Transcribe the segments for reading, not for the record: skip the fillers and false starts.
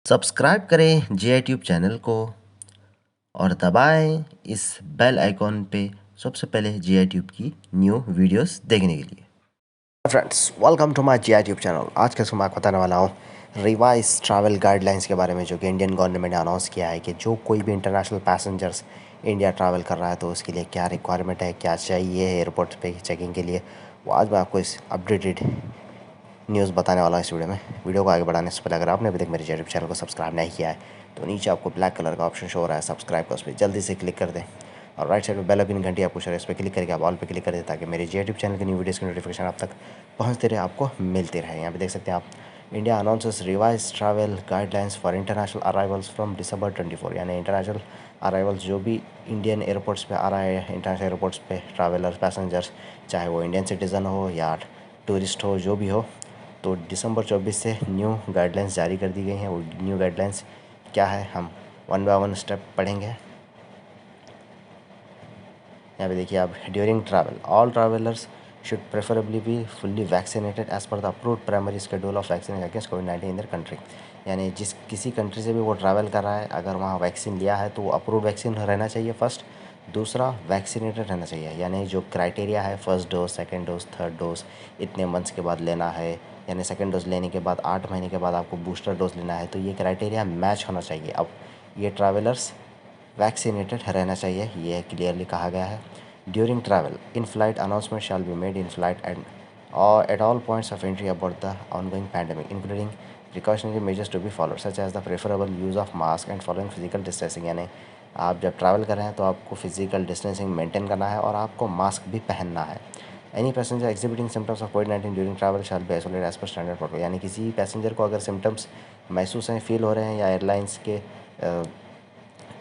Subscribe करें जे I Tube channel को और दबाएं इस बेल आइकॉन पे सबसे पहले जे आई ट्यूब की न्यू वीडियोस देखने के लिए। Friends, welcome to my J I Tube channel. आज के मैं बताने वाला हूँ रिवाइज ट्रैवल गाइडलाइंस के बारे में, जो कि इंडियन गवर्नमेंट ने अनाउंस किया है कि जो कोई भी इंटरनेशनल पैसेंजर्स इंडिया ट्रैवल कर रहा है तो उसके लिए क्या रिक्वायरमेंट है, क्या चाहिए एयरपोर्ट पे चेकिंग के लिए। वो आज मैं आपको इस अपडेटेड न्यूज़ बताने वाला हूँ इस वीडियो में। वीडियो को आगे बढ़ाने से पहले अगर आपने अभी तक मेरे यूट्यूब चैनल को सब्सक्राइब नहीं किया है तो नीचे आपको ब्लैक कलर का ऑप्शन शो हो रहा है सब्सक्राइब का, उस पर जल्दी से क्लिक कर दें और राइट साइड में बेल आइकन घंटी आपको शो है, इस पर क्लिक करके आप ऑल पे क्लिक कर दें ताकि मेरे यूट्यूब चैनल की न्यू वीडियोस की नोटिफिकेशन आप तक पहुँचते रहे, आपको मिलते रहे। यहाँ पे देख सकते हैं आप, India announces revise travel guidelines for international arrivals from December 24। यानी इंटरनेशनल अराइवल्स जो भी इंडियन एयरपोर्ट्स पे आ रहा है, इंटरनेशनल एयरपोर्ट्स पे ट्रैवलर पैसेंजर्स, चाहे वो इंडियन सिटीज़न हो या टूरिस्ट हो, जो भी हो, तो December 24 से न्यू गाइडलाइंस जारी कर दी गई हैं। वो न्यू गाइडलाइंस क्या है, हम वन बाय वन स्टेप पढ़ेंगे। यहाँ पे देखिए आप, during travel all travellers should preferably be fully vaccinated as per the approved primary schedule of vaccination against कोविड-19 इन दर कंट्री। यानी जिस किसी कंट्री से भी वो ट्रैवल कर रहा है, अगर वहाँ वैक्सीन लिया है तो वो अप्रूव्ड वैक्सीन रहना चाहिए फर्स्ट। दूसरा, वैक्सीनेटेड रहना चाहिए, यानी जो क्राइटेरिया है first dose, second dose, third dose इतने मंथ्स के बाद लेना है, यानी सेकेंड डोज लेने के बाद 8 महीने के बाद आपको बूस्टर डोज लेना है, तो ये क्राइटेरिया मैच होना चाहिए। अब ये ट्रैवलर्स वैक्सीनेटेड रहना चाहिए, ये क्लियरली कहा गया है। During travel in flight announcement shall be made in flight and at all points of entry about the ongoing pandemic, including precautionary measures to be followed, such as the preferable use of mask and following physical distancing। यानी आप जब travel कर रहे हैं तो आपको physical distancing maintain करना है और आपको मास्क भी पहनना है। Any passenger exhibiting symptoms of कोविड-19 during travel shall be isolated as per standard protocol. यानी किसी पैसेंजर को अगर सिम्टम्स महसूस हैं, फील हो रहे हैं, या एयरलाइंस के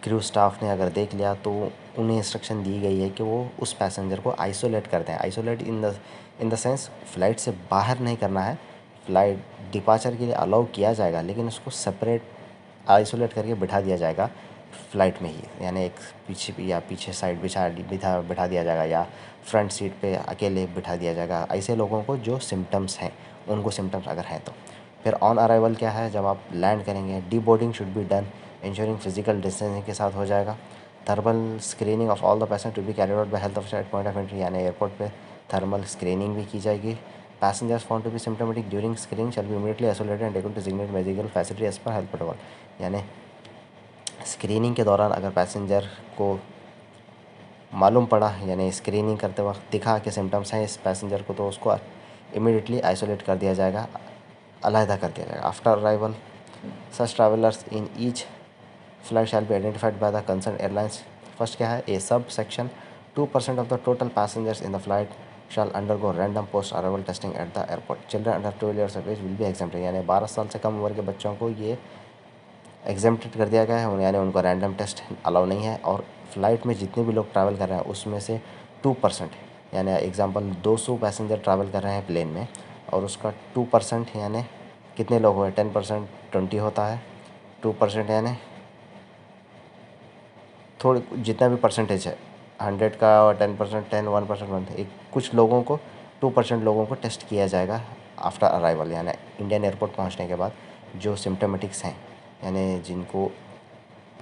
क्रू स्टाफ ने अगर देख लिया तो उन्हें इंस्ट्रक्शन दी गई है कि वो उस पैसेंजर को आइसोलेट कर दें। Isolate in the sense flight से बाहर नहीं करना है, फ़्लाइट डिपार्चर के लिए अलाउ किया जाएगा, लेकिन उसको सेपरेट आइसोलेट करके बिठा दिया जाएगा फ़्लाइट में ही। यानी एक पीछे साइड बिठा दिया जाएगा, या फ्रंट सीट पे अकेले बिठा दिया जाएगा ऐसे लोगों को जो सिम्टम्स हैं, उनको सिम्टम्स अगर हैं तो। फिर ऑन अराइवल क्या है, जब आप लैंड करेंगे, deboarding should be done ensuring physical distancing के साथ हो जाएगा। Thermal screening of all the passenger to be carried out by health officer at point of entry. यानी एयरपोर्ट पे थर्मल स्क्रीनिंग भी की जाएगी। Passengers found to be symptomatic during screening shall be immediately isolated and taken to designated medical facility as per health protocol. यानी screening के दौरान अगर passenger को मालूम पड़ा, यानी स्क्रीनिंग करते वक्त दिखा कि सिम्टम्स हैं इस पैसेंजर को, तो उसको इमीडिएटली आइसोलेट कर दिया जाएगा, अलहदा कर दिया जाएगा। After arrival such travellers in each flight shall be identified by the concern airlines. First क्या है, a sub section 2% of the total passengers in the flight shall undergo random post arrival testing at the airport. Children under 12 years of age will be exempted. यानी 12 साल से कम उम्र के बच्चों को ये एग्जेम्प्टेड कर दिया गया है, यानी उनको रैंडम टेस्ट अलाउ नहीं है। और फ्लाइट में जितने भी लोग ट्रैवल कर रहे हैं उसमें से 2%, यानी एग्जांपल 200 पैसेंजर ट्रैवल कर रहे हैं प्लेन में, और उसका 2% यानी कितने लोग हुए, 10% 20 होता है, 2% यानी थोड़ी जितना भी परसेंटेज है 100 का, और 10%, 10, 1%, 1, एक कुछ लोगों को 2% लोगों को टेस्ट किया जाएगा आफ्टर अराइवल, यानी इंडियन एयरपोर्ट पहुंचने के बाद। जो सिम्टोमेटिक्स हैं, यानी जिनको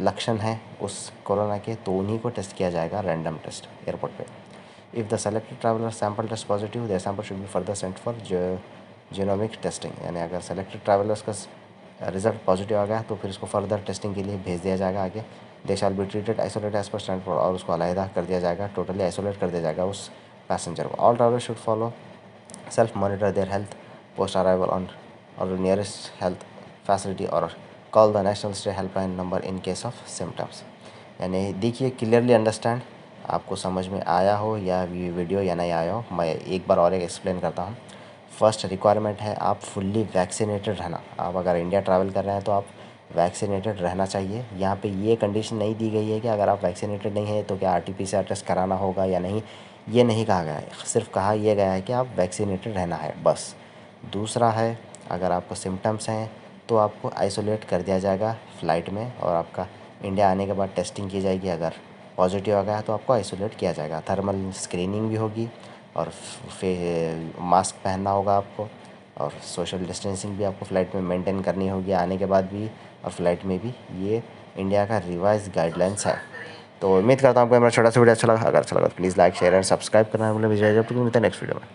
लक्षण हैं उस कोरोना के, तो उन्हीं को टेस्ट किया जाएगा रैंडम टेस्ट एयरपोर्ट पे। If the selected traveller sample test positive, the sample should be further sent for genomic testing. यानी अगर सेलेक्टेड ट्रैवलर्स का रिजल्ट पॉजिटिव आ गया तो फिर उसको फर्दर टेस्टिंग के लिए भेज दिया जाएगा आगे। They shall be treated isolate as per stand for, और उसको अलहदा कर दिया जाएगा, टोटली आइसोलेट कर दिया जाएगा उस पैसेंजर को। All traveller should follow self monitor their health post arrival on और नियरेस्ट हेल्थ फैसिलिटी, और call the national state helpline number in case of symptoms. यानी देखिए, क्लियरली अंडरस्टैंड, आपको समझ में आया हो या ये वीडियो या नहीं आया हो, मैं एक बार और एक एक्सप्लेन करता हूँ। फर्स्ट रिक्वायरमेंट है आप फुल्ली वैक्सीनेटेड रहना। आप अगर इंडिया ट्रैवल कर रहे हैं तो आप वैक्सीनेटेड रहना चाहिए। यहाँ पे ये कंडीशन नहीं दी गई है कि अगर आप वैक्सीनेटेड नहीं हैं तो क्या आरटीपीसीआर टेस्ट कराना होगा या नहीं, ये नहीं कहा गया है। सिर्फ कहा यह गया है कि आप वैक्सीनेटेड रहना है, बस। दूसरा है, अगर आपको सिम्टम्स हैं तो आपको आइसोलेट कर दिया जाएगा फ़्लाइट में, और आपका इंडिया आने के बाद टेस्टिंग की जाएगी। अगर पॉजिटिव आ गया तो आपको आइसोलेट किया जाएगा, थर्मल स्क्रीनिंग भी होगी, और मास्क पहनना होगा आपको, और सोशल डिस्टेंसिंग भी आपको फ़्लाइट में मेंटेन करनी होगी आने के बाद भी, और फ्लाइट में भी। ये इंडिया का रिवाइज गाइडलाइंस है। तो उम्मीद करता हूँ आपको मेरा छोटा सा वीडियो अच्छा लगा। अगर अच्छा लगा तो please like share and subscribe करना भूलें। विजय जब तक मिलते हैं नेक्स्ट वीडियो में।